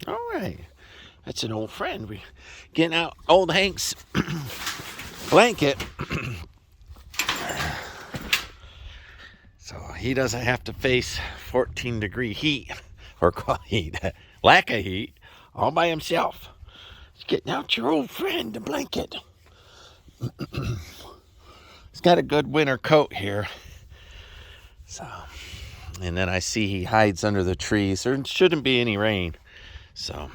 All right. That's an old friend. We getting out old Hank's blanket. So he doesn't have to face 14-degree heat or heat, lack of heat, all by himself. He's getting out your old friend, the blanket. He's got a good winter coat here. So, and then I see he hides under the trees. There shouldn't be any rain. So,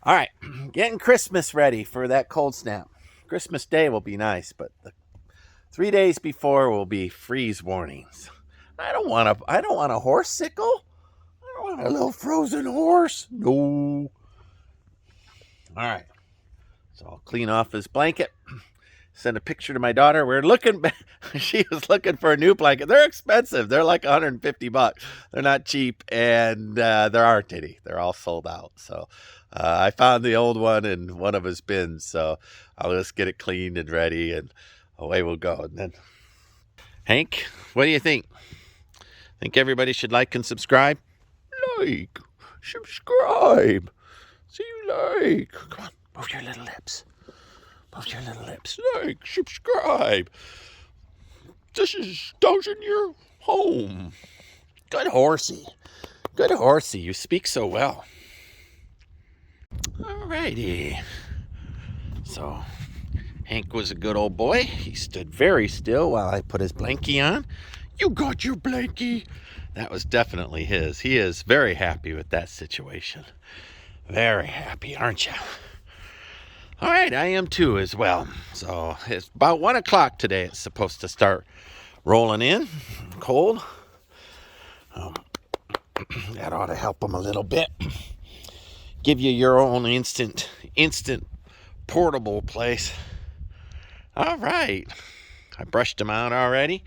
all right, getting Christmas ready for that cold snap. Christmas Day will be nice, but the 3 days before will be freeze warnings. I don't want a horse sickle. I don't want a little frozen horse. No. All right. So I'll clean off his blanket. Send a picture to my daughter. She was looking for a new blanket. They're expensive. They're like $150. They're not cheap, and there aren't any. They're all sold out. So I found the old one in one of his bins. So I'll just get it cleaned and ready, and away we'll go. And then, Hank, what do you think? Think everybody should like and subscribe? Like, subscribe. See you like. Come on, move your little lips. Move your little lips. Like, subscribe. This is Dozen Your Home. Good horsey. Good horsey. You speak so well. Alrighty. So, Hank was a good old boy. He stood very still while I put his blankie on. You got your blankie. That was definitely his. He is very happy with that situation. Very happy, aren't you? All right, I am too as well. So it's about 1 o'clock today. It's supposed to start rolling in cold. That ought to help them a little bit. Give you your own instant portable place. All right. I brushed them out already.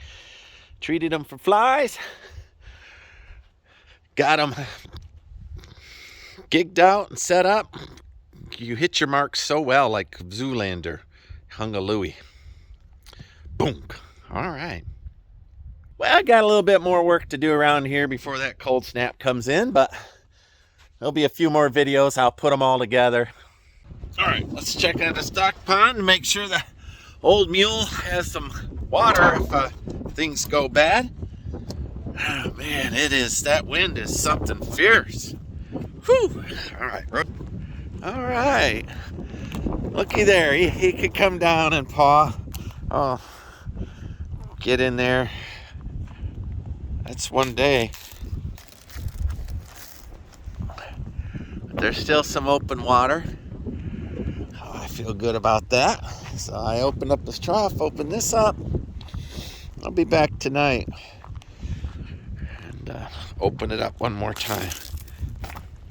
Treated them for flies. Got them gigged out and set up. You hit your mark so well, like Zoolander, hung a Louie. Boom. All right. Well, I got a little bit more work to do around here before that cold snap comes in, but there'll be a few more videos. I'll put them all together. All right, let's check out the stock pond and make sure the old mule has some water if things go bad. Oh, man, that wind is something fierce. Whew. All right. All right. Looky there. He could come down and paw. Oh, get in there. That's one day. There's still some open water. Oh, I feel good about that. So I opened up this trough, opened this up. I'll be back tonight and open it up one more time.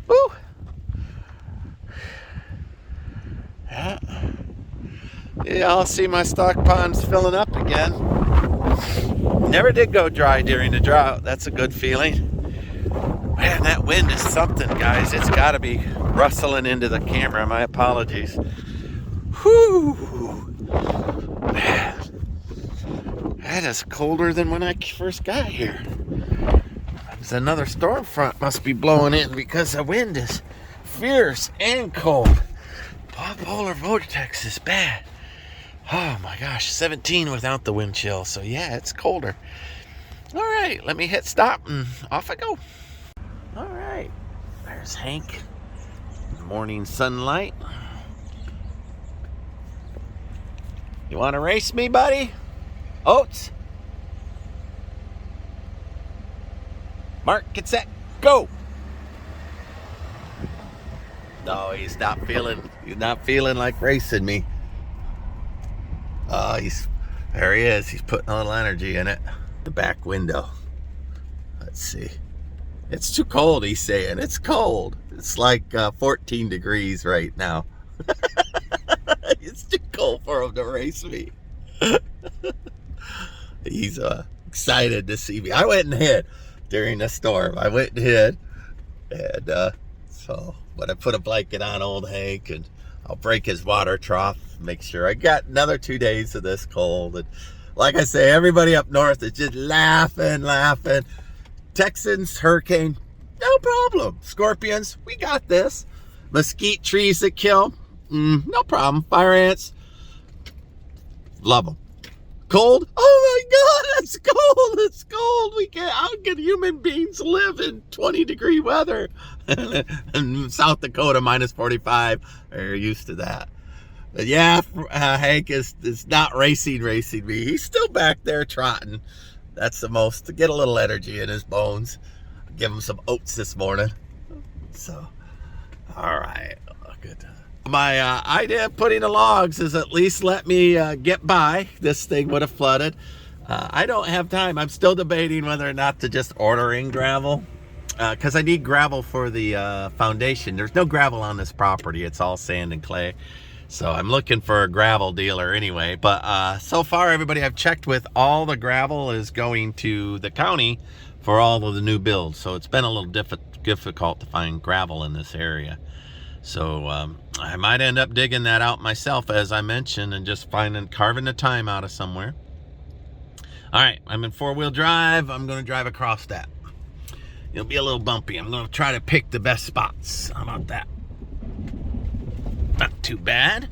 Woo! Yeah, I'll see my stock ponds filling up again. Never did go dry during the drought. That's a good feeling. Man, that wind is something, guys. It's got to be rustling into the camera. My apologies. Whew. Man, that is colder than when I first got here. There's another storm front must be blowing in because the wind is fierce and cold. Polar vortex is bad. Oh my gosh, 17 without the wind chill. So yeah, it's colder. All right, let me hit stop and off I go. All right, there's Hank. Morning sunlight. You want to race me, buddy? Oats? Mark, get set, go. No, he's not feeling like racing me. Oh, there he is. He's putting a little energy in it. The back window. Let's see. It's too cold, he's saying. It's cold. It's like 14 degrees right now. It's too cold for him to race me. He's excited to see me. I went and hid during the storm. I went and hid. And but I put a blanket on old Hank, and I'll break his water trough, make sure I got another 2 days of this cold. And like I say, everybody up north is just laughing. Texans, hurricane, no problem. Scorpions, we got this. Mesquite trees that kill, no problem. Fire ants, love them. Cold? Oh my God, it's cold. It's cold. We can't. How can human beings live in 20-degree weather? In South Dakota, minus 45. They're used to that. But yeah, Hank is not racing me. He's still back there trotting. That's the most, to get a little energy in his bones. Give him some oats this morning. So, all right, good. My idea of putting the logs is at least let me get by. This thing would have flooded. I don't have time. I'm still debating whether or not to just order in gravel, because I need gravel for the foundation. There's no gravel on this property. It's all sand and clay. So I'm looking for a gravel dealer anyway. But so far, everybody I've checked with, all the gravel is going to the county for all of the new builds. So it's been a little difficult to find gravel in this area. So I might end up digging that out myself, as I mentioned, and just carving the time out of somewhere. All right, I'm in four-wheel drive. I'm going to drive across that. It'll be a little bumpy. I'm going to try to pick the best spots. How about that? Not too bad.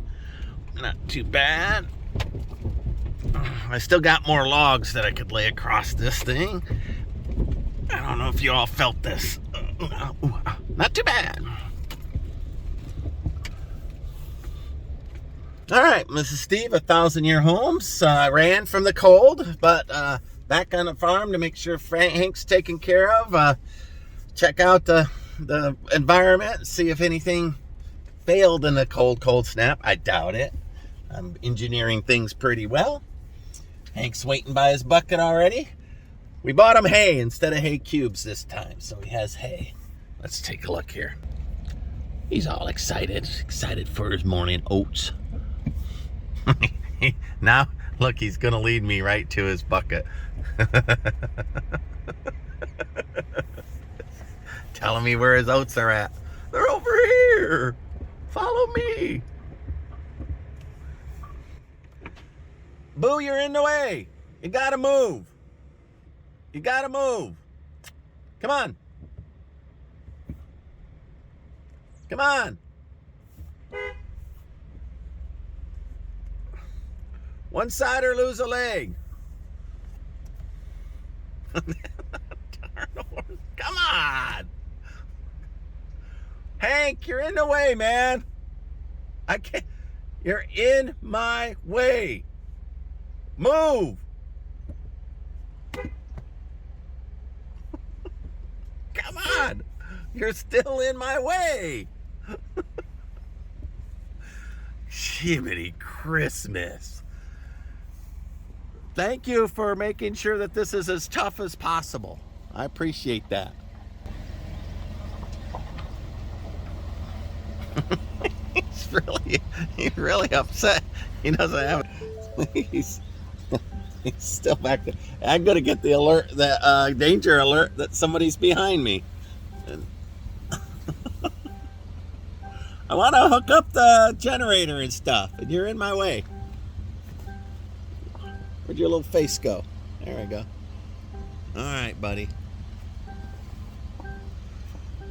Not too bad. I still got more logs that I could lay across this thing. I don't know if you all felt this. Not too bad. All right, Mrs. Steve, 1,000-Year Homes. Ran from the cold, but back on the farm to make sure Hank's taken care of. Check out the environment, see if anything failed in the cold snap. I doubt it. I'm engineering things pretty well. Hank's waiting by his bucket already. We bought him hay instead of hay cubes this time, so he has hay. Let's take a look here. He's all excited for his morning oats. Now, look, he's gonna lead me right to his bucket. Telling me where his oats are at. They're over here. Follow me. Boo, you're in the way. You gotta move. You gotta move. Come on. Come on. One side or lose a leg. Come on. Hank, you're in the way, man. I can't. You're in my way. Move. Come on. You're still in my way. Jiminy Christmas. Thank you for making sure that this is as tough as possible. I appreciate that. He's really upset. He doesn't have it. He's still back there. I'm gonna get the alert, the danger alert that somebody's behind me. And I want to hook up the generator and stuff, and you're in my way. Where'd your little face go? There we go. All right, buddy.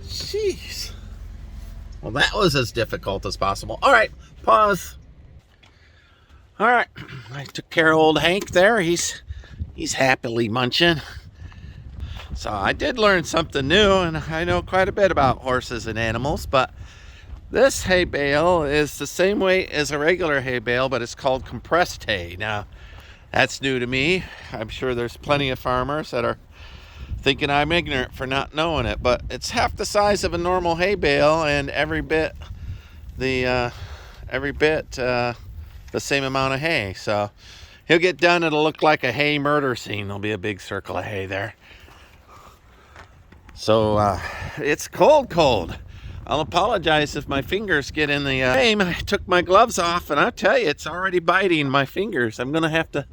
Jeez. Well, that was as difficult as possible. All right, pause. All right, I took care of old Hank there. He's happily munching. So I did learn something new, and I know quite a bit about horses and animals, but this hay bale is the same weight as a regular hay bale, but it's called compressed hay. Now, that's new to me. I'm sure there's plenty of farmers that are thinking I'm ignorant for not knowing it, but it's half the size of a normal hay bale, and every bit the same amount of hay. So he'll get done, it'll look like a hay murder scene. There'll be a big circle of hay there. So it's cold. I'll apologize if my fingers get in the frame. I took my gloves off, and I'll tell you, it's already biting my fingers. I'm gonna have to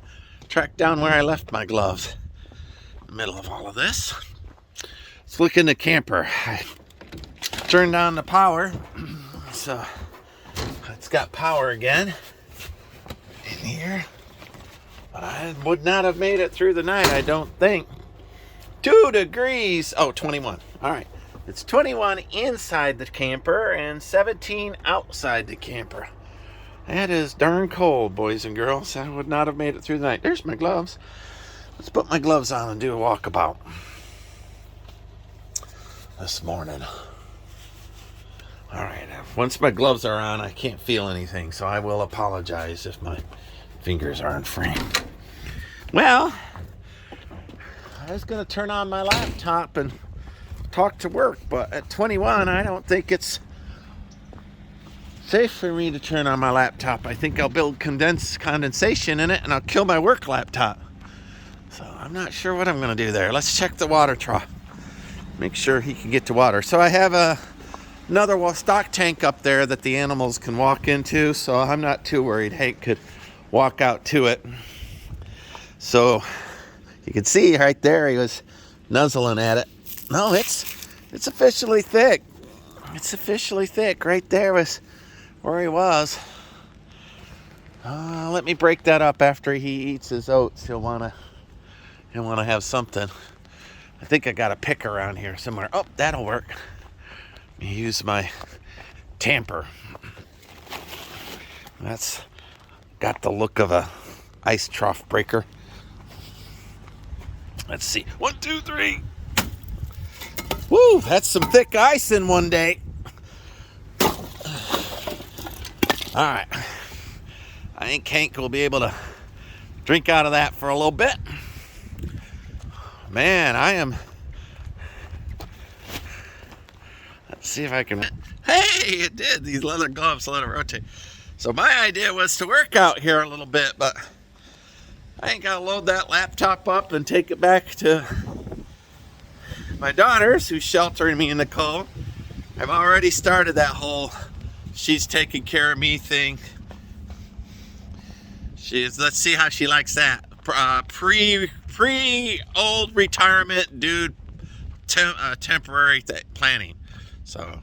track down where I left my gloves. In the middle of all of this, let's look in the camper. I turned on the power, so it's got power again in here. But I would not have made it through the night, I don't think. 2 degrees. Oh, 21. All right. It's 21 inside the camper and 17 outside the camper. That is darn cold, boys and girls. I would not have made it through the night. There's my gloves. Let's put my gloves on and do a walkabout this morning. All right, once my gloves are on, I can't feel anything, so I will apologize if my fingers aren't free. Well, I was going to turn on my laptop and talk to work, but at 21, I don't think it's safe for me to turn on my laptop. I think I'll build condensation in it, and I'll kill my work laptop. So I'm not sure what I'm going to do there. Let's check the water trough. Make sure he can get to water. So I have another stock tank up there that the animals can walk into, so I'm not too worried. Hank could walk out to it. So you can see right there he was nuzzling at it. No, it's officially thick. It's officially thick. Right there was where he was. Let me break that up after he eats his oats. He'll wanna have something. I think I got a pick around here somewhere. Oh, that'll work. Let me use my tamper. That's got the look of a ice trough breaker. Let's see. 1, 2, 3. Woo, that's some thick ice in one day. All right. I think Hank will be able to drink out of that for a little bit. Man, I am... Let's see if I can... Hey, it did. These leather gloves let it rotate. So my idea was to work out here a little bit, but I ain't got to load that laptop up and take it back to my daughters, who's sheltering me in the cold. I've already started that whole she's taking care of me thing. Let's see how she likes that. Pre-old retirement dude temporary planning. So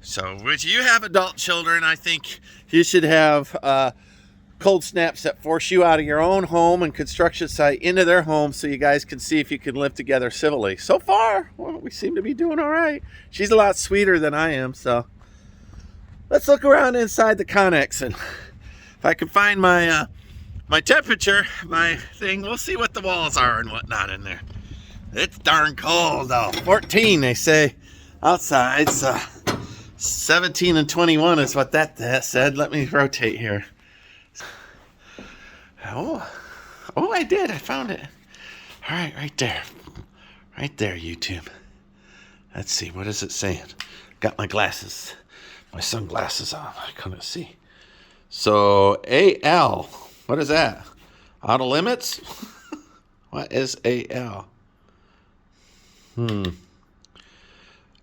if you have adult children, I think you should have cold snaps that force you out of your own home and construction site into their home so you guys can see if you can live together civilly. So far, well, we seem to be doing all right. She's a lot sweeter than I am, so let's look around inside the Connex, and if I can find my my temperature, my thing, we'll see what the walls are and whatnot in there. It's darn cold though. 14 they say outside, so 17 and 21 is what that said. Let me rotate here. Oh, I did. I found it. All right, right there. Right there, YouTube. Let's see. What is it saying? Got my glasses, my sunglasses on. I couldn't see. So, AL. What is that? Out of limits? What is AL?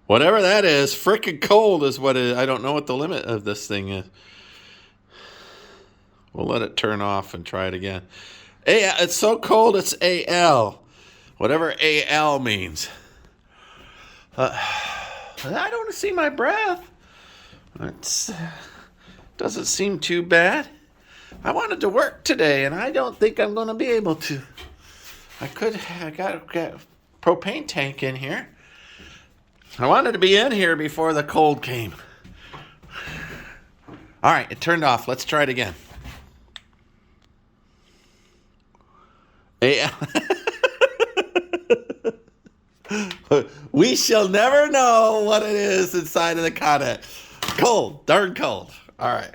Whatever that is, frickin' cold is what it is. I don't know what the limit of this thing is. We'll let it turn off and try it again. It's so cold, it's AL. Whatever AL means. I don't see my breath. It doesn't seem too bad. I wanted to work today, and I don't think I'm going to be able to. I got a propane tank in here. I wanted to be in here before the cold came. All right, it turned off. Let's try it again. We shall never know what it is inside of the Connex. Cold, darn cold. All right.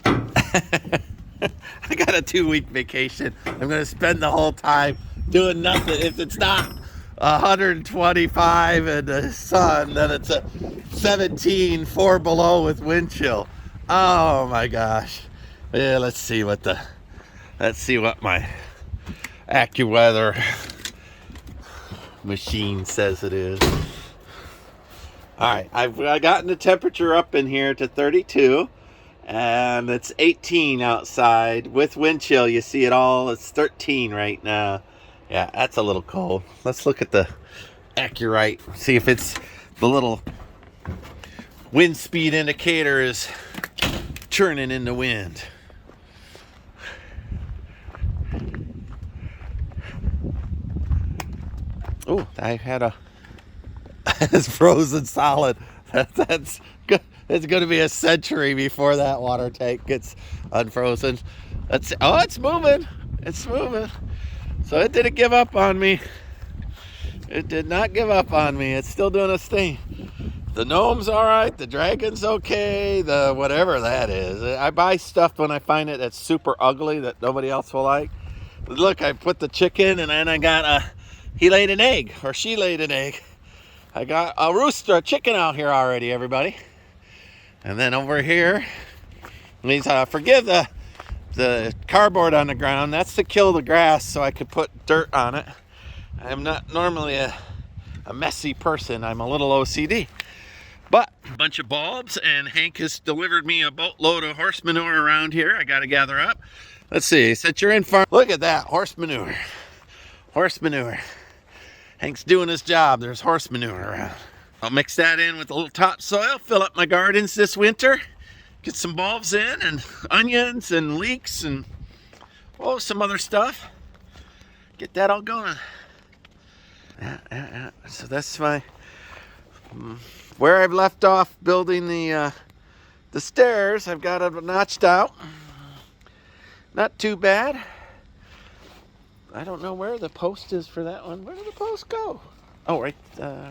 I got a 2-week vacation. I'm going to spend the whole time doing nothing. If it's not 125 and the sun, then it's a 17, 4 below with wind chill. Oh my gosh. Yeah, let's see what my AccuWeather machine says it is. All right, I've gotten the temperature up in here to 32, and it's 18 outside with wind chill. You see it all. It's 13 right now. Yeah, that's a little cold. Let's look at the Accurite, see if it's the little wind speed indicator is churning in the wind. Oh, I had a it's frozen solid. That's good. It's going to be a century before that water tank gets unfrozen. Oh, it's moving. It's moving. So it didn't give up on me. It did not give up on me. It's still doing its thing. The gnome's all right. The dragon's okay. The whatever that is. I buy stuff when I find it that's super ugly that nobody else will like. Look, I put the chicken, and then I got he laid an egg, or she laid an egg. I got a rooster, a chicken out here already, everybody. And then over here, please forgive the cardboard on the ground. That's to kill the grass so I could put dirt on it. I'm not normally a messy person. I'm a little OCD. But a bunch of bulbs, and Hank has delivered me a boatload of horse manure around here. I got to gather up. Let's see, he said you're in farm. Look at that, horse manure. Horse manure. Hank's doing his job. There's horse manure around. I'll mix that in with a little topsoil, fill up my gardens this winter, get some bulbs in, and onions and leeks and some other stuff. Get that all going. So that's my where I've left off building the stairs. I've got it notched out. Not too bad. I don't know where the post is for that one. Where did the post go? Oh, right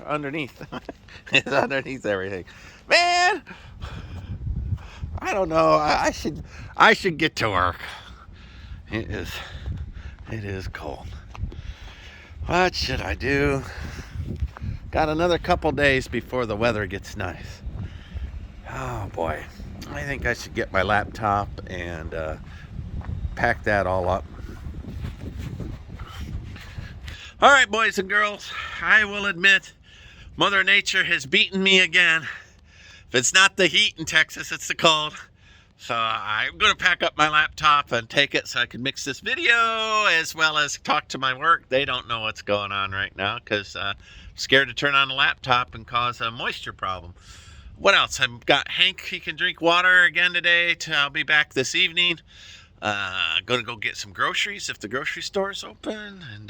underneath. It's underneath everything. Man, I don't know. I should get to work. It is cold. What should I do? Got another couple days before the weather gets nice. Oh boy, I think I should get my laptop and pack that all up. All right, boys and girls, I will admit Mother Nature has beaten me again. If it's not the heat in Texas, it's the cold. So I'm going to pack up my laptop and take it so I can mix this video as well as talk to my work. They don't know what's going on right now because I'm scared to turn on the laptop and cause a moisture problem. What else? I've got Hank. He can drink water again today. I'll be back this evening. Going to go get some groceries if the grocery store is open. And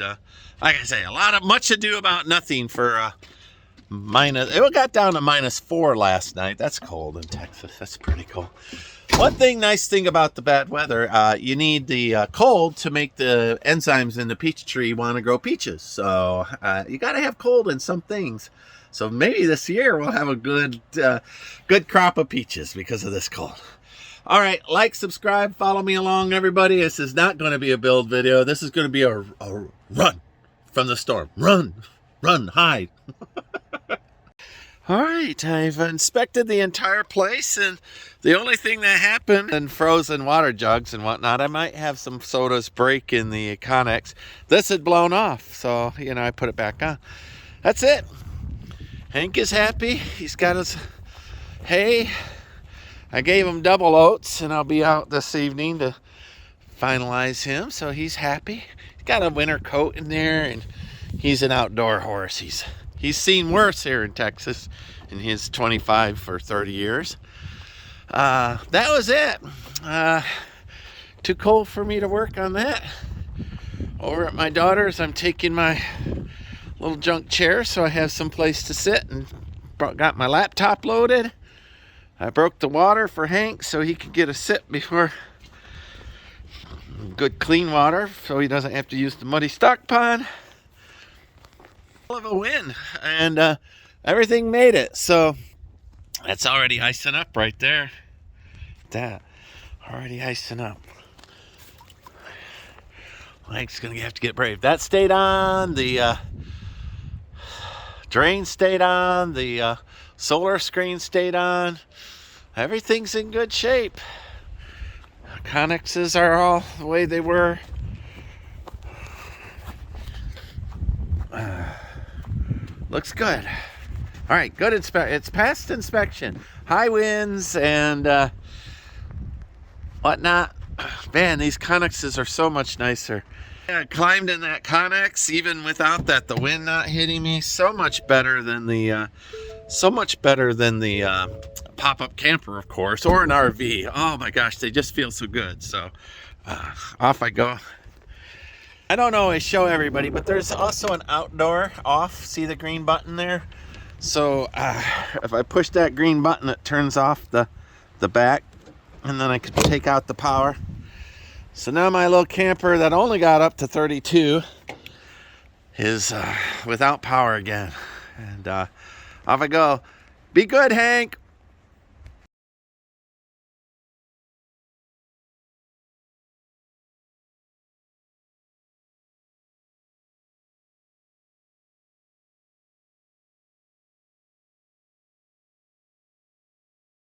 like I say, much ado about nothing for it got down to -4 last night. That's cold in Texas. That's pretty cold. One nice thing about the bad weather, you need the cold to make the enzymes in the peach tree want to grow peaches. So you got to have cold in some things. So maybe this year we'll have a good crop of peaches because of this cold. All right, like, subscribe, follow me along, everybody. This is not going to be a build video. This is going to be a run from the storm. Run, hide. All right, I've inspected the entire place, and the only thing that happened in frozen water jugs and whatnot, I might have some sodas break in the Connex. This had blown off, so, I put it back on. That's it. Hank is happy. He's got his hay. I gave him double oats, and I'll be out this evening to finalize him, so he's happy. He's got a winter coat in there, and he's an outdoor horse. He's seen worse here in Texas in his 25 or 30 years. That was it. Too cold for me to work on that. Over at my daughter's, I'm taking my little junk chair so I have some place to sit, and got my laptop loaded. I broke the water for Hank so he could get a sip before good clean water so he doesn't have to use the muddy stock pond. Of a win, and everything made it, so that's already icing up right there. That already icing up. Hank's gonna have to get brave. That stayed on. The drain stayed on. The solar screen stayed on. Everything's in good shape. Connexes are all the way they were. Looks good. All right, good inspection. It's past inspection. High winds and whatnot. Man, these Connexes are so much nicer. I climbed in that Connex even without that, the wind not hitting me. So much better than the pop-up camper, of course, or an RV. Oh my gosh, they just feel so good. So off I go. I don't always show everybody, but there's also an outdoor off. See the green button there? So if I push that green button, it turns off the back, and then I can take out the power. So now my little camper that only got up to 32 is without power again. And off I go. Be good, Hank.